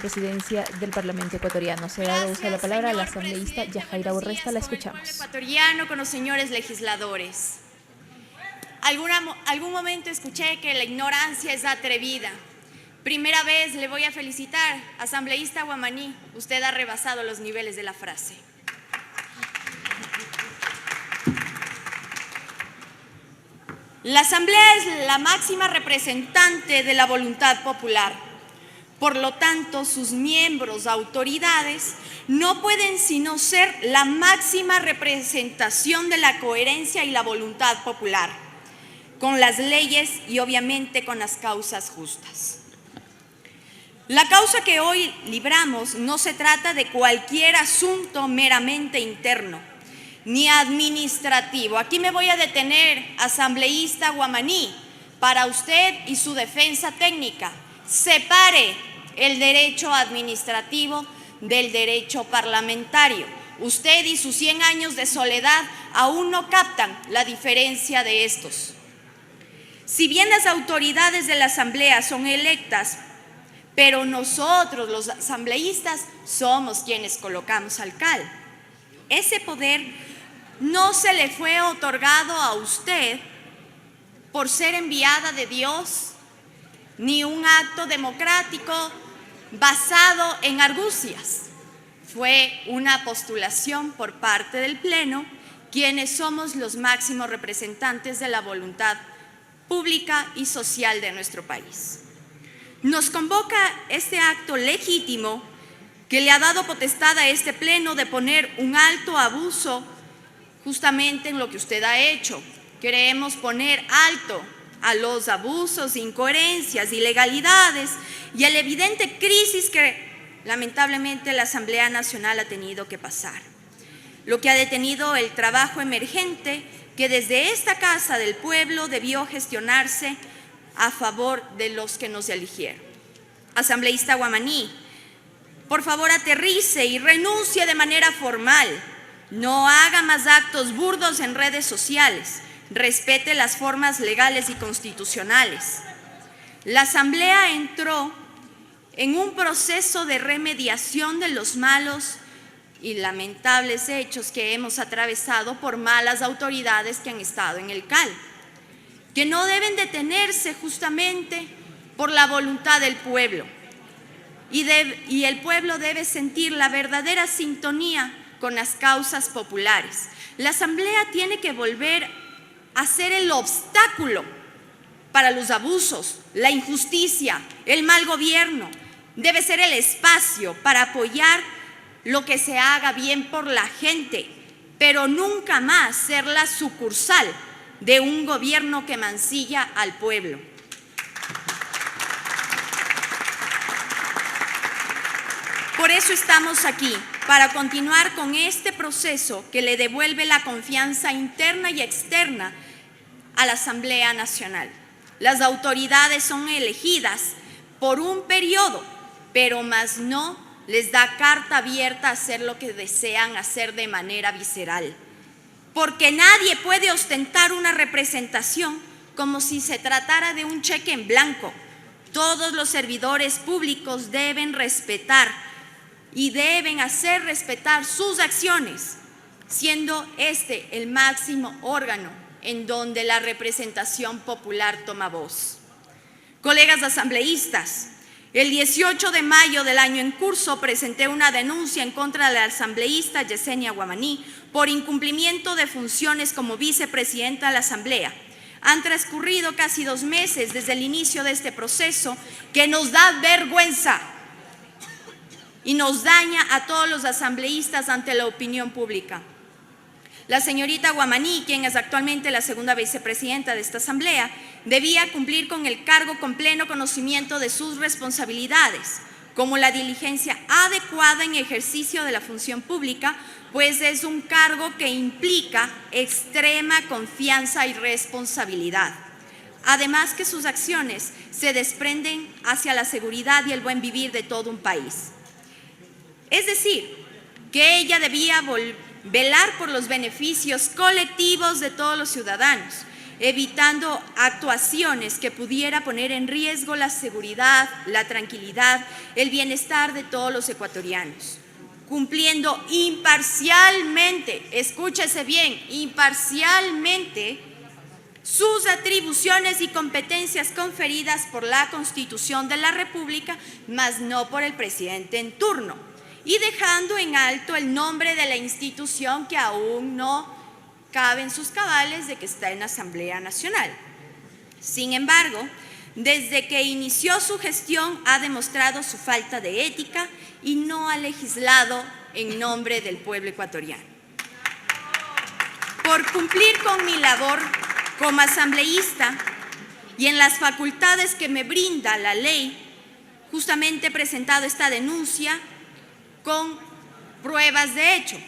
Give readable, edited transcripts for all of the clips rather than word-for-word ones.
vicepresidencia del Parlamento ecuatoriano. Se da uso de la palabra a la asambleísta Yajaira Urresta. La escuchamos. Ecuatoriano, con los señores legisladores. Algún momento escuché que la ignorancia es atrevida. Primera vez le voy a felicitar, asambleísta Guamaní, usted ha rebasado los niveles de la frase. La Asamblea es la máxima representante de la voluntad popular. Por lo tanto, sus miembros, autoridades, no pueden sino ser la máxima representación de la coherencia y la voluntad popular, con las leyes y obviamente con las causas justas. La causa que hoy libramos no se trata de cualquier asunto meramente interno, ni administrativo. Aquí me voy a detener, asambleísta Guamaní, para usted y su defensa técnica. Separe el derecho administrativo del derecho parlamentario. Usted y sus 100 años de soledad aún no captan la diferencia de estos. Si bien las autoridades de la Asamblea son electas, pero nosotros, los asambleístas, somos quienes colocamos al CAL. Ese poder no se le fue otorgado a usted por ser enviada de Dios, ni un acto democrático basado en argucias. Fue una postulación por parte del Pleno, quienes somos los máximos representantes de la voluntad pública y social de nuestro país. Nos convoca este acto legítimo que le ha dado potestad a este Pleno de poner un alto abuso justamente en lo que usted ha hecho. Queremos poner alto a los abusos, incoherencias, ilegalidades y a la evidente crisis que lamentablemente la Asamblea Nacional ha tenido que pasar. Lo que ha detenido el trabajo emergente que desde esta Casa del Pueblo debió gestionarse a favor de los que nos eligieron. Asambleísta Guamaní, por favor aterrice y renuncie de manera formal. No haga más actos burdos en redes sociales. Respete las formas legales y constitucionales. La Asamblea entró en un proceso de remediación de los malos y lamentables hechos que hemos atravesado por malas autoridades que han estado en el CAL, que no deben detenerse justamente por la voluntad del pueblo. Y el pueblo debe sentir la verdadera sintonía con las causas populares. La Asamblea tiene que volver a ser el obstáculo para los abusos, la injusticia, el mal gobierno. Debe ser el espacio para apoyar lo que se haga bien por la gente, pero nunca más ser la sucursal de un gobierno que mancilla al pueblo. Por eso estamos aquí, para continuar con este proceso que le devuelve la confianza interna y externa a la Asamblea Nacional. Las autoridades son elegidas por un periodo, pero más no les da carta abierta a hacer lo que desean hacer de manera visceral. Porque nadie puede ostentar una representación como si se tratara de un cheque en blanco. Todos los servidores públicos deben respetar y deben hacer respetar sus acciones, siendo este el máximo órgano en donde la representación popular toma voz. Colegas asambleístas, el 18 de mayo del año en curso presenté una denuncia en contra de la asambleísta Yesenia Guamaní por incumplimiento de funciones como vicepresidenta de la Asamblea. Han transcurrido casi 2 meses desde el inicio de este proceso que nos da vergüenza y nos daña a todos los asambleístas ante la opinión pública. La señorita Guamaní, quien es actualmente la segunda vicepresidenta de esta Asamblea, debía cumplir con el cargo con pleno conocimiento de sus responsabilidades, como la diligencia adecuada en ejercicio de la función pública, pues es un cargo que implica extrema confianza y responsabilidad. Además que sus acciones se desprenden hacia la seguridad y el buen vivir de todo un país. Es decir, que ella debía velar por los beneficios colectivos de todos los ciudadanos evitando actuaciones que pudiera poner en riesgo la seguridad, la tranquilidad, el bienestar de todos los ecuatorianos, cumpliendo imparcialmente, escúchese bien, imparcialmente, sus atribuciones y competencias conferidas por la Constitución de la República, mas no por el presidente en turno, y dejando en alto el nombre de la institución que aún no cabe en sus cabales de que está en la Asamblea Nacional. Sin embargo, desde que inició su gestión ha demostrado su falta de ética y no ha legislado en nombre del pueblo ecuatoriano. Por cumplir con mi labor como asambleísta y en las facultades que me brinda la ley, justamente he presentado esta denuncia con pruebas de hecho.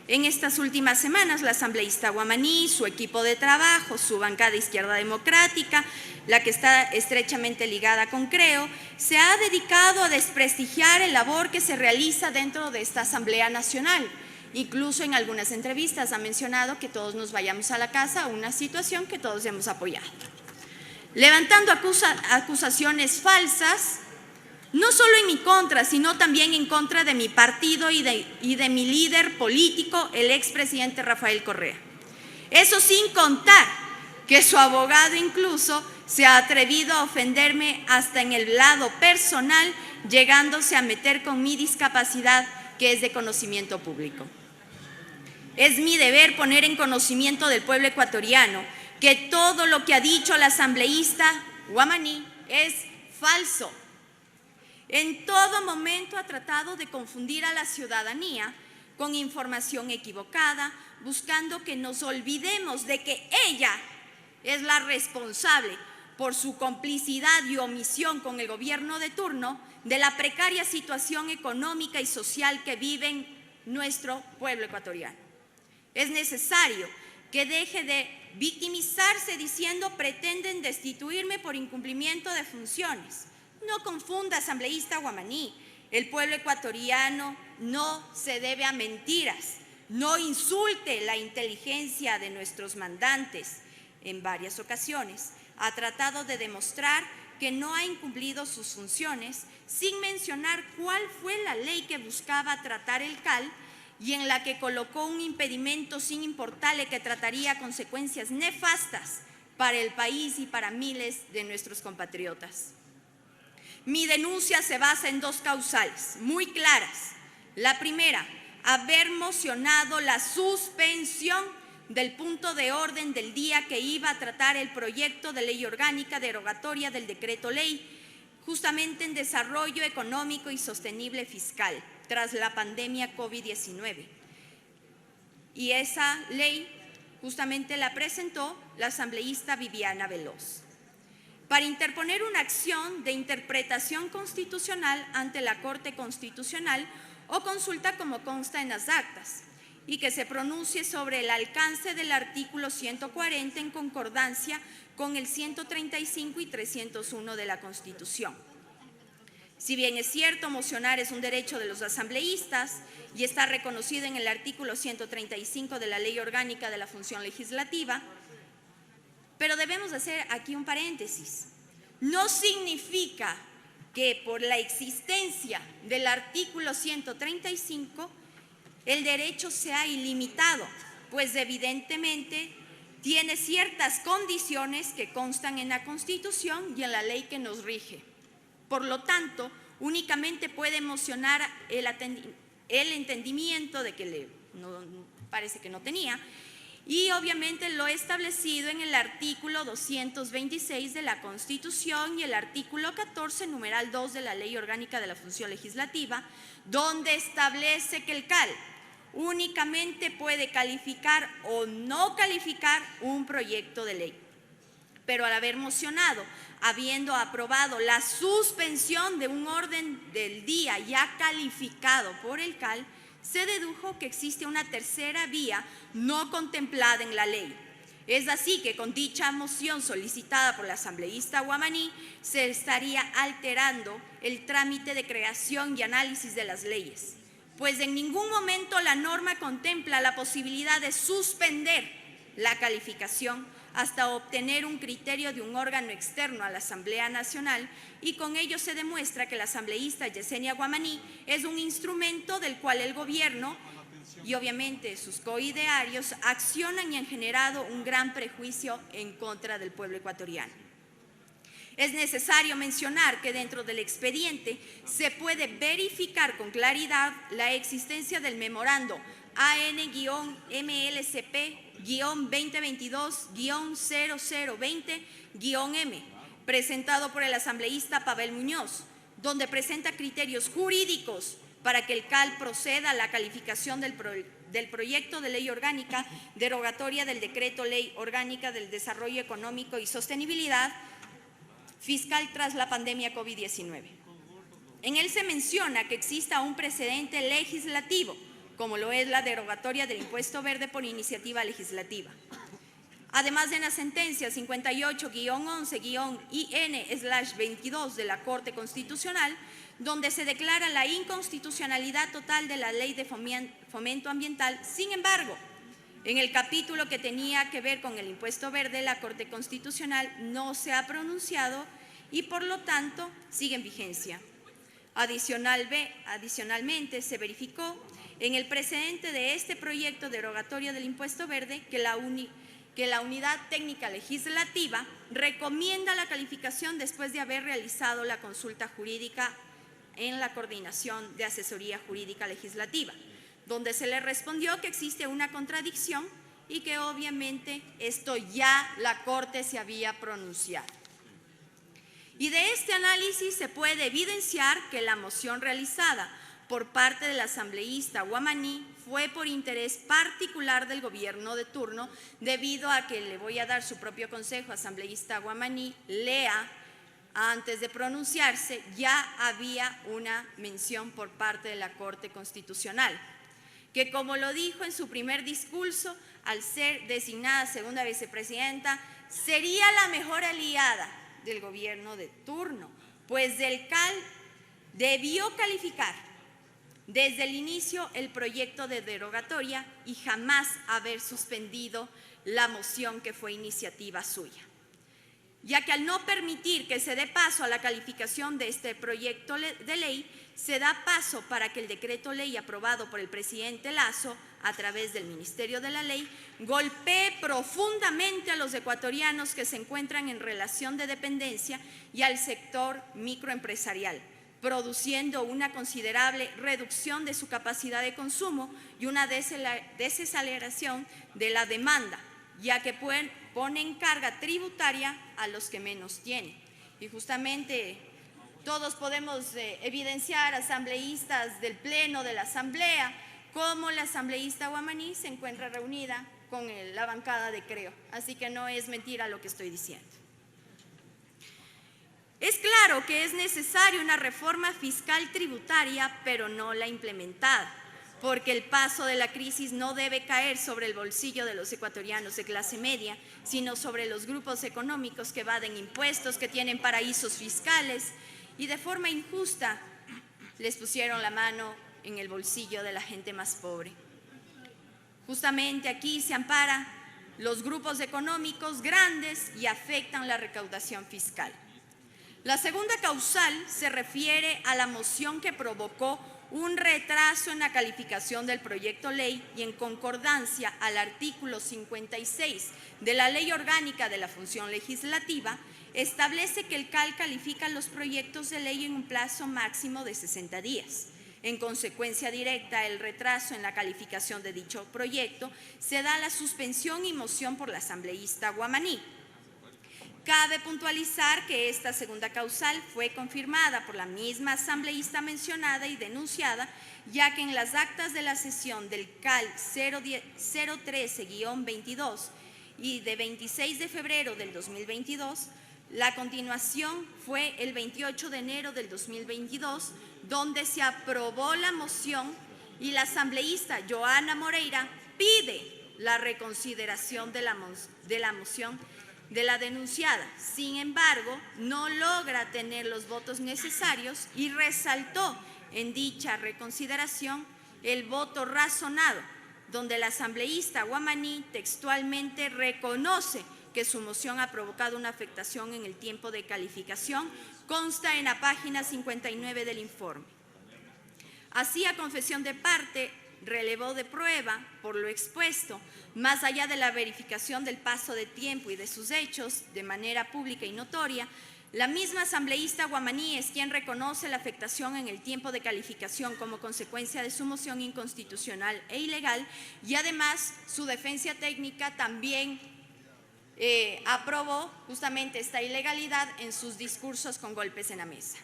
En estas últimas semanas, la asambleísta Guamaní, su equipo de trabajo, su bancada Izquierda Democrática, la que está estrechamente ligada con Creo, se ha dedicado a desprestigiar el labor que se realiza dentro de esta Asamblea Nacional. Incluso en algunas entrevistas ha mencionado que todos nos vayamos a la casa, una situación que todos hemos apoyado. Levantando acusaciones falsas, no solo en mi contra, sino también en contra de mi partido y de mi líder político, el expresidente Rafael Correa. Eso sin contar que su abogado incluso se ha atrevido a ofenderme hasta en el lado personal, llegándose a meter con mi discapacidad, que es de conocimiento público. Es mi deber poner en conocimiento del pueblo ecuatoriano que todo lo que ha dicho la asambleísta Guamaní es falso. En todo momento ha tratado de confundir a la ciudadanía con información equivocada, buscando que nos olvidemos de que ella es la responsable por su complicidad y omisión con el gobierno de turno de la precaria situación económica y social que vive nuestro pueblo ecuatoriano. Es necesario que deje de victimizarse diciendo pretenden destituirme por incumplimiento de funciones. No confunda, asambleísta Guamaní, el pueblo ecuatoriano no se debe a mentiras. No insulte la inteligencia de nuestros mandantes. En varias ocasiones ha tratado de demostrar que no ha incumplido sus funciones sin mencionar cuál fue la ley que buscaba tratar el CAL y en la que colocó un impedimento sin importarle que trataría consecuencias nefastas para el país y para miles de nuestros compatriotas. Mi denuncia se basa en dos causales muy claras. La primera, haber mocionado la suspensión del punto de orden del día que iba a tratar el proyecto de ley orgánica derogatoria del decreto ley, justamente en desarrollo económico y sostenible fiscal, tras la pandemia COVID-19. Y esa ley justamente la presentó la asambleísta Viviana Veloz, para interponer una acción de interpretación constitucional ante la Corte Constitucional o consulta como consta en las actas, y que se pronuncie sobre el alcance del artículo 140 en concordancia con el 135 y 301 de la Constitución. Si bien es cierto, mocionar es un derecho de los asambleístas y está reconocido en el artículo 135 de la Ley Orgánica de la Función Legislativa, pero debemos hacer aquí un paréntesis. No significa que por la existencia del artículo 135 el derecho sea ilimitado, pues evidentemente tiene ciertas condiciones que constan en la Constitución y en la ley que nos rige. Por lo tanto, únicamente puede mocionar el entendimiento de que parece que no tenía, y obviamente lo establecido en el artículo 226 de la Constitución y el artículo 14, numeral 2 de la Ley Orgánica de la Función Legislativa, donde establece que el CAL únicamente puede calificar o no calificar un proyecto de ley. Pero al haber mocionado, habiendo aprobado la suspensión de un orden del día ya calificado por el CAL, se dedujo que existe una tercera vía no contemplada en la ley. Es así que con dicha moción solicitada por la asambleísta Guamaní se estaría alterando el trámite de creación y análisis de las leyes, pues en ningún momento la norma contempla la posibilidad de suspender la calificación hasta obtener un criterio de un órgano externo a la Asamblea Nacional, y con ello se demuestra que la asambleísta Yesenia Guamaní es un instrumento del cual el gobierno y obviamente sus coidearios accionan y han generado un gran prejuicio en contra del pueblo ecuatoriano. Es necesario mencionar que dentro del expediente se puede verificar con claridad la existencia del memorando AN-MLCP-2022-0020-M, presentado por el asambleísta Pavel Muñoz, donde presenta criterios jurídicos para que el CAL proceda a la calificación del proyecto de ley orgánica derogatoria del Decreto Ley Orgánica del Desarrollo Económico y Sostenibilidad Fiscal tras la pandemia COVID-19. En él se menciona que exista un precedente legislativo, como lo es la derogatoria del impuesto verde por iniciativa legislativa. Además de la sentencia 58-11-IN/22 de la Corte Constitucional, donde se declara la inconstitucionalidad total de la Ley de Fomento Ambiental. Sin embargo, en el capítulo que tenía que ver con el impuesto verde, la Corte Constitucional no se ha pronunciado y por lo tanto sigue en vigencia. Adicionalmente, se verificó en el precedente de este proyecto derogatorio del impuesto verde que la Unidad Técnica Legislativa recomienda la calificación después de haber realizado la consulta jurídica en la Coordinación de Asesoría Jurídica Legislativa, donde se le respondió que existe una contradicción y que obviamente esto ya la Corte se había pronunciado. Y de este análisis se puede evidenciar que la moción realizada por parte del asambleísta Guamaní fue por interés particular del gobierno de turno, debido a que le voy a dar su propio consejo, asambleísta Guamaní, lea antes de pronunciarse, ya había una mención por parte de la Corte Constitucional, que como lo dijo en su primer discurso, al ser designada segunda vicepresidenta, sería la mejor aliada del gobierno de turno, pues del CAL debió calificar desde el inicio el proyecto de derogatoria y jamás haber suspendido la moción que fue iniciativa suya, ya que al no permitir que se dé paso a la calificación de este proyecto de ley, se da paso para que el decreto ley aprobado por el presidente Lasso a través del Ministerio de la Ley golpee profundamente a los ecuatorianos que se encuentran en relación de dependencia y al sector microempresarial, produciendo una considerable reducción de su capacidad de consumo y una desaceleración de la demanda, ya que ponen carga tributaria a los que menos tienen. Y justamente todos podemos evidenciar asambleístas del Pleno de la Asamblea, como la asambleísta Guamaní se encuentra reunida con la bancada de Creo. Así que no es mentira lo que estoy diciendo. Es claro que es necesaria una reforma fiscal tributaria, pero no la implementada, porque el paso de la crisis no debe caer sobre el bolsillo de los ecuatorianos de clase media, sino sobre los grupos económicos que evaden impuestos, que tienen paraísos fiscales y de forma injusta les pusieron la mano en el bolsillo de la gente más pobre. Justamente aquí se amparan los grupos económicos grandes y afectan la recaudación fiscal. La segunda causal se refiere a la moción que provocó un retraso en la calificación del proyecto ley y en concordancia al artículo 56 de la Ley Orgánica de la Función Legislativa, establece que el CAL califica los proyectos de ley en un plazo máximo de 60 días. En consecuencia directa, el retraso en la calificación de dicho proyecto se da la suspensión y moción por la asambleísta Guamaní. Cabe puntualizar que esta segunda causal fue confirmada por la misma asambleísta mencionada y denunciada, ya que en las actas de la sesión del CAL 013-22 y de 26 de febrero del 2022, la continuación fue el 28 de enero del 2022, donde se aprobó la moción y la asambleísta Joana Moreira pide la reconsideración de la moción de la denunciada. Sin embargo, no logra tener los votos necesarios y resaltó en dicha reconsideración el voto razonado, donde la asambleísta Guamaní textualmente reconoce que su moción ha provocado una afectación en el tiempo de calificación, consta en la página 59 del informe. Así, a confesión de parte, relevó de prueba, por lo expuesto, más allá de la verificación del paso de tiempo y de sus hechos, de manera pública y notoria, la misma asambleísta Guamaní es quien reconoce la afectación en el tiempo de calificación como consecuencia de su moción inconstitucional e ilegal, y además su defensa técnica también aprobó justamente esta ilegalidad en sus discursos con golpes en la mesa.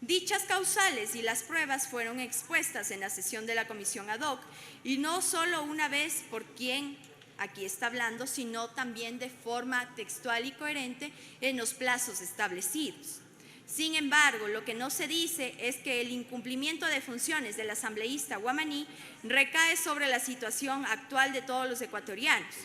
Dichas causales y las pruebas fueron expuestas en la sesión de la comisión ad hoc, y no solo una vez por quien aquí está hablando, sino también de forma textual y coherente en los plazos establecidos. Sin embargo, lo que no se dice es que el incumplimiento de funciones del asambleísta Guamaní recae sobre la situación actual de todos los ecuatorianos,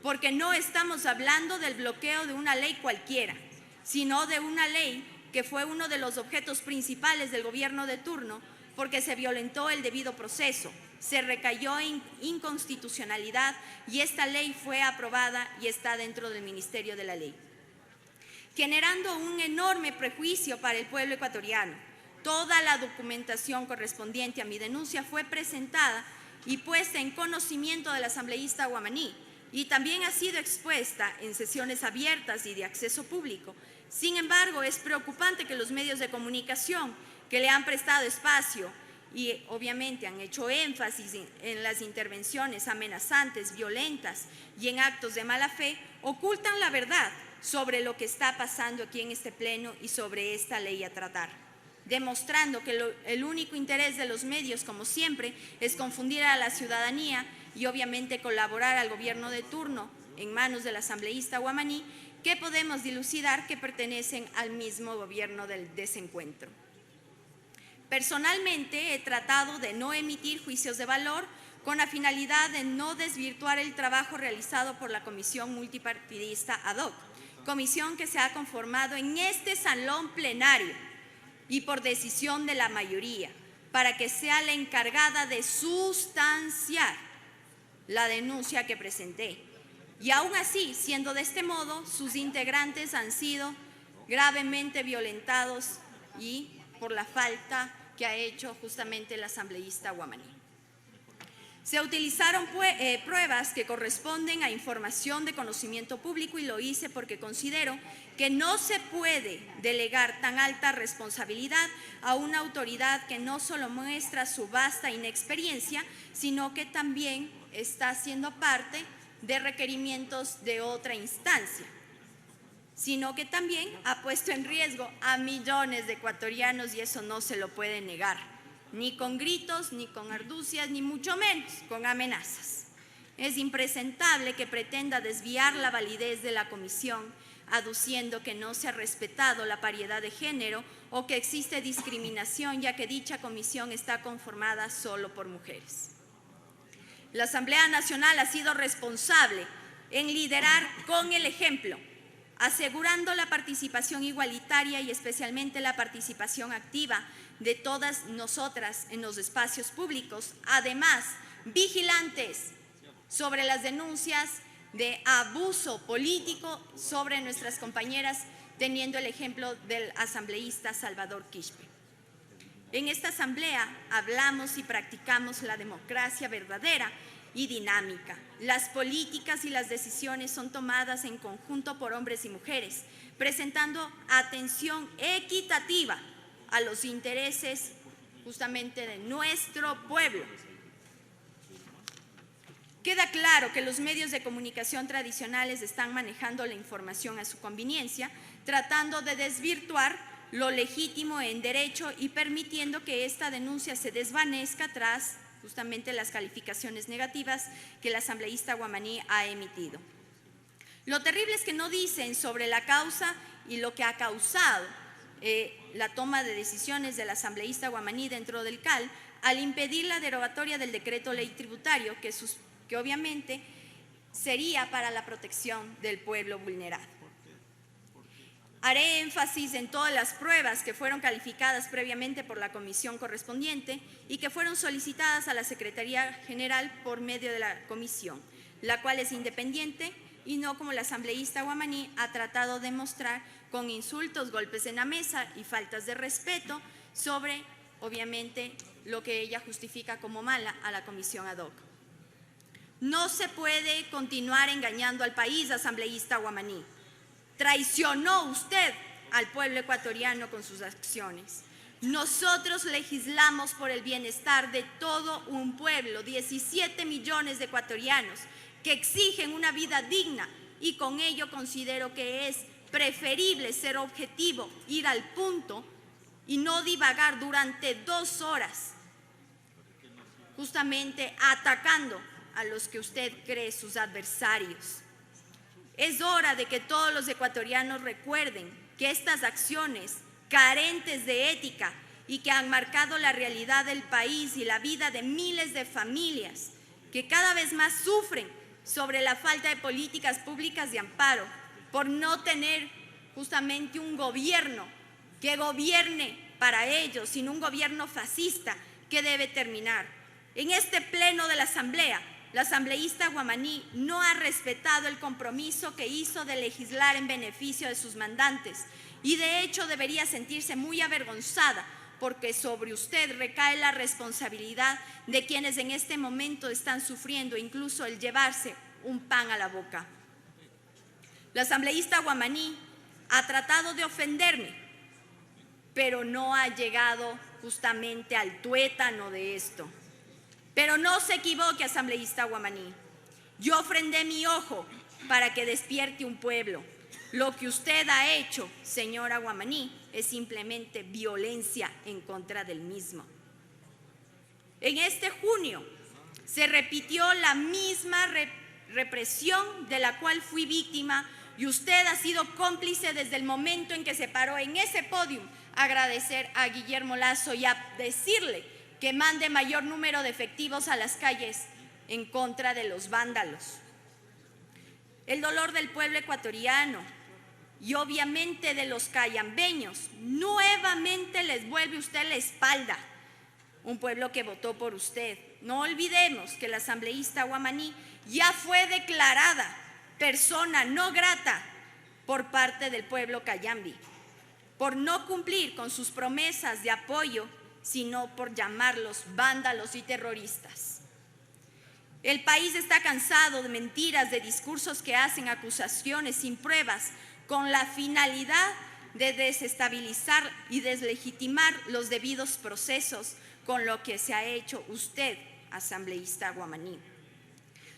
porque no estamos hablando del bloqueo de una ley cualquiera, sino de una ley que fue uno de los objetos principales del gobierno de turno, porque se violentó el debido proceso, se recayó en inconstitucionalidad y esta ley fue aprobada y está dentro del Ministerio de la Ley, generando un enorme prejuicio para el pueblo ecuatoriano. Toda la documentación correspondiente a mi denuncia fue presentada y puesta en conocimiento del asambleísta Guamaní, y también ha sido expuesta en sesiones abiertas y de acceso público. Sin embargo, es preocupante que los medios de comunicación que le han prestado espacio y obviamente han hecho énfasis en las intervenciones amenazantes, violentas y en actos de mala fe, ocultan la verdad sobre lo que está pasando aquí en este pleno y sobre esta ley a tratar, demostrando que el único interés de los medios, como siempre, es confundir a la ciudadanía y obviamente colaborar al gobierno de turno en manos del asambleísta Guamaní, que podemos dilucidar que pertenecen al mismo gobierno del desencuentro. Personalmente he tratado de no emitir juicios de valor con la finalidad de no desvirtuar el trabajo realizado por la Comisión Multipartidista ad hoc, comisión que se ha conformado en este salón plenario y por decisión de la mayoría, para que sea la encargada de sustanciar la denuncia que presenté. Y aún así, siendo de este modo, sus integrantes han sido gravemente violentados y por la falta que ha hecho justamente el asambleísta Guamaní. Se utilizaron pruebas que corresponden a información de conocimiento público, y lo hice porque considero que no se puede delegar tan alta responsabilidad a una autoridad que no solo muestra su vasta inexperiencia, sino que también está siendo parte de requerimientos de otra instancia, sino que también ha puesto en riesgo a millones de ecuatorianos, y eso no se lo puede negar, ni con gritos, ni con argucias, ni mucho menos con amenazas. Es impresentable que pretenda desviar la validez de la comisión, aduciendo que no se ha respetado la paridad de género o que existe discriminación, ya que dicha comisión está conformada solo por mujeres. La Asamblea Nacional ha sido responsable en liderar con el ejemplo, asegurando la participación igualitaria y especialmente la participación activa de todas nosotras en los espacios públicos, además vigilantes sobre las denuncias de abuso político sobre nuestras compañeras, teniendo el ejemplo del asambleísta Salvador Quispe. En esta asamblea hablamos y practicamos la democracia verdadera y dinámica. Las políticas y las decisiones son tomadas en conjunto por hombres y mujeres, presentando atención equitativa a los intereses justamente de nuestro pueblo. Queda claro que los medios de comunicación tradicionales están manejando la información a su conveniencia, tratando de desvirtuar lo legítimo en derecho y permitiendo que esta denuncia se desvanezca tras justamente las calificaciones negativas que el asambleísta Guamaní ha emitido. Lo terrible es que no dicen sobre la causa y lo que ha causado la toma de decisiones del asambleísta Guamaní dentro del CAL al impedir la derogatoria del decreto ley tributario que obviamente sería para la protección del pueblo vulnerado. Haré énfasis en todas las pruebas que fueron calificadas previamente por la comisión correspondiente y que fueron solicitadas a la Secretaría General por medio de la comisión, la cual es independiente y no como la asambleísta Guamaní ha tratado de mostrar con insultos, golpes en la mesa y faltas de respeto sobre, obviamente, lo que ella justifica como mala a la comisión ad hoc. No se puede continuar engañando al país, asambleísta Guamaní. Traicionó usted al pueblo ecuatoriano con sus acciones. Nosotros legislamos por el bienestar de todo un pueblo, 17 millones de ecuatorianos que exigen una vida digna, y con ello considero que es preferible ser objetivo, ir al punto y no divagar durante 2 horas, justamente atacando a los que usted cree sus adversarios. Es hora de que todos los ecuatorianos recuerden que estas acciones carentes de ética y que han marcado la realidad del país y la vida de miles de familias que cada vez más sufren sobre la falta de políticas públicas de amparo por no tener justamente un gobierno que gobierne para ellos, sino un gobierno fascista que debe terminar. En este pleno de la Asamblea, la asambleísta Guamaní no ha respetado el compromiso que hizo de legislar en beneficio de sus mandantes y de hecho debería sentirse muy avergonzada porque sobre usted recae la responsabilidad de quienes en este momento están sufriendo incluso el llevarse un pan a la boca. La asambleísta Guamaní ha tratado de ofenderme, pero no ha llegado justamente al tuétano de esto. Pero no se equivoque, asambleísta Guamaní. Yo ofrendé mi ojo para que despierte un pueblo. Lo que usted ha hecho, señora Guamaní, es simplemente violencia en contra del mismo. En este junio se repitió la misma represión de la cual fui víctima y usted ha sido cómplice desde el momento en que se paró en ese podio a agradecer a Guillermo Lasso y a decirle que mande mayor número de efectivos a las calles en contra de los vándalos. El dolor del pueblo ecuatoriano y obviamente de los cayambeños nuevamente les vuelve usted la espalda, un pueblo que votó por usted. No olvidemos que la asambleísta Guamaní ya fue declarada persona no grata por parte del pueblo cayambi, por no cumplir con sus promesas de apoyo, sino por llamarlos vándalos y terroristas. El país está cansado de mentiras, de discursos que hacen acusaciones sin pruebas con la finalidad de desestabilizar y deslegitimar los debidos procesos, con lo que se ha hecho usted, asambleísta Guamaní.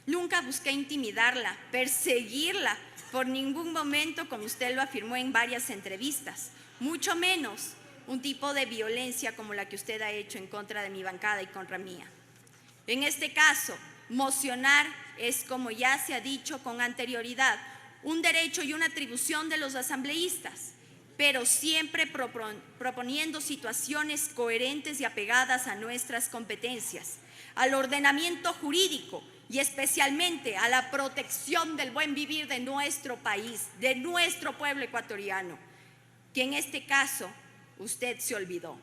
Nunca busqué intimidarla, perseguirla por ningún momento, como usted lo afirmó en varias entrevistas, mucho menos un tipo de violencia como la que usted ha hecho en contra de mi bancada y contra mía. En este caso, mocionar es, como ya se ha dicho con anterioridad, un derecho y una atribución de los asambleístas, pero siempre proponiendo situaciones coherentes y apegadas a nuestras competencias, al ordenamiento jurídico y especialmente a la protección del buen vivir de nuestro país, de nuestro pueblo ecuatoriano, que en este caso usted se olvidó.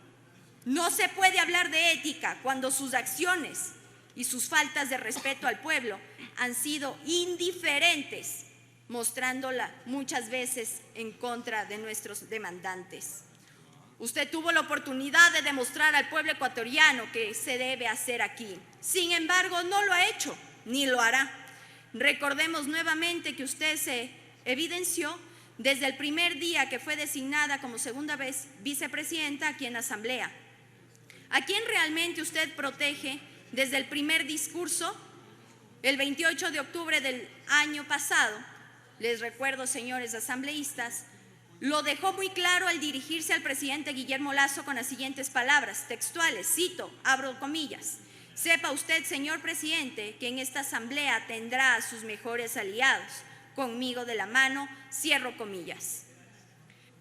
No se puede hablar de ética cuando sus acciones y sus faltas de respeto al pueblo han sido indiferentes, mostrándola muchas veces en contra de nuestros demandantes. Usted tuvo la oportunidad de demostrar al pueblo ecuatoriano que se debe hacer aquí. Sin embargo, no lo ha hecho, ni lo hará. Recordemos nuevamente que usted se evidenció desde el primer día que fue designada como segunda vez vicepresidenta aquí en la Asamblea. ¿A quién realmente usted protege desde el primer discurso? El 28 de octubre del año pasado, les recuerdo, señores asambleístas, lo dejó muy claro al dirigirse al presidente Guillermo Lasso con las siguientes palabras textuales, cito, abro comillas: sepa usted, señor presidente, que en esta asamblea tendrá a sus mejores aliados, conmigo de la mano, cierro comillas.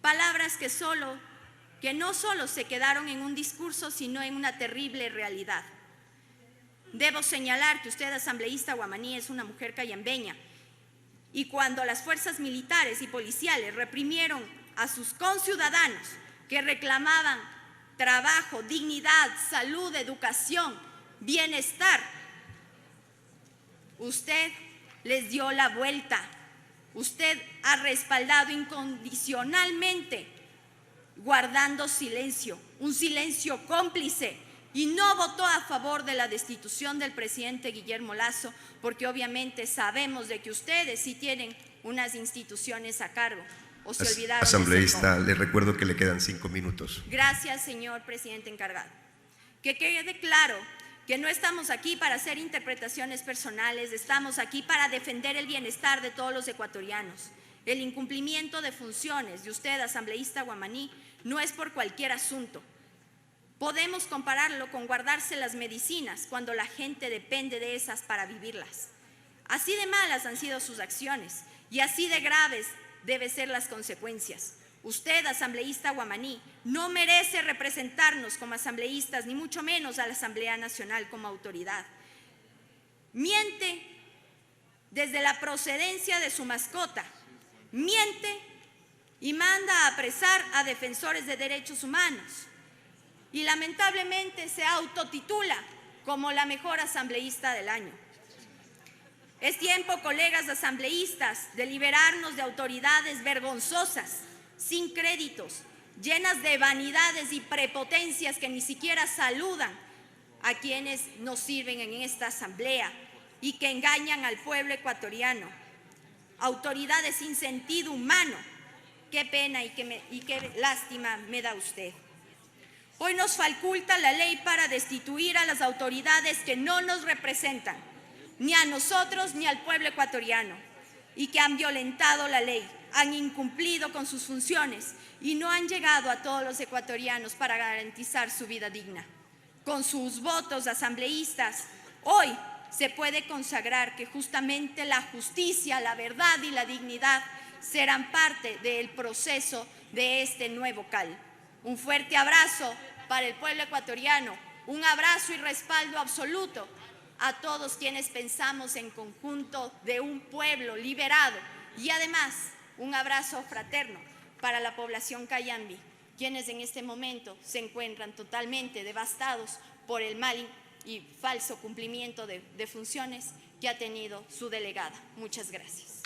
Palabras que no solo se quedaron en un discurso, sino en una terrible realidad. Debo señalar que usted, asambleísta Guamaní, es una mujer cayambeña, y cuando las fuerzas militares y policiales reprimieron a sus conciudadanos que reclamaban trabajo, dignidad, salud, educación, bienestar, usted les dio la vuelta usted ha respaldado incondicionalmente, guardando silencio, un silencio cómplice, y no votó a favor de la destitución del presidente Guillermo Lasso, porque obviamente sabemos de que ustedes sí tienen unas instituciones a cargo, o se olvidaron. Asambleísta, le recuerdo que le quedan 5 minutos. Gracias, señor presidente encargado. Que quede claro que no estamos aquí para hacer interpretaciones personales, estamos aquí para defender el bienestar de todos los ecuatorianos. El incumplimiento de funciones de usted, asambleísta Wamaní, no es por cualquier asunto. Podemos compararlo con guardarse las medicinas cuando la gente depende de esas para vivirlas. Así de malas han sido sus acciones y así de graves deben ser las consecuencias. Usted, asambleísta Wamaní, no merece representarnos como asambleístas, ni mucho menos a la Asamblea Nacional como autoridad. Miente desde la procedencia de su mascota, miente y manda a apresar a defensores de derechos humanos. Y lamentablemente se autotitula como la mejor asambleísta del año. Es tiempo, colegas asambleístas, de liberarnos de autoridades vergonzosas, sin créditos, llenas de vanidades y prepotencias que ni siquiera saludan a quienes nos sirven en esta asamblea y que engañan al pueblo ecuatoriano. Autoridades sin sentido humano. Qué pena y qué lástima me da usted. Hoy nos faculta la ley para destituir a las autoridades que no nos representan, ni a nosotros ni al pueblo ecuatoriano, y que han violentado la ley, han incumplido con sus funciones y no han llegado a todos los ecuatorianos para garantizar su vida digna. Con sus votos, asambleístas, hoy se puede consagrar que justamente la justicia, la verdad y la dignidad serán parte del proceso de este nuevo CAL. Un fuerte abrazo para el pueblo ecuatoriano, un abrazo y respaldo absoluto a todos quienes pensamos en conjunto de un pueblo liberado, y además un abrazo fraterno para la población cayambi, quienes en este momento se encuentran totalmente devastados por el mal y falso cumplimiento de funciones que ha tenido su delegada. Muchas gracias.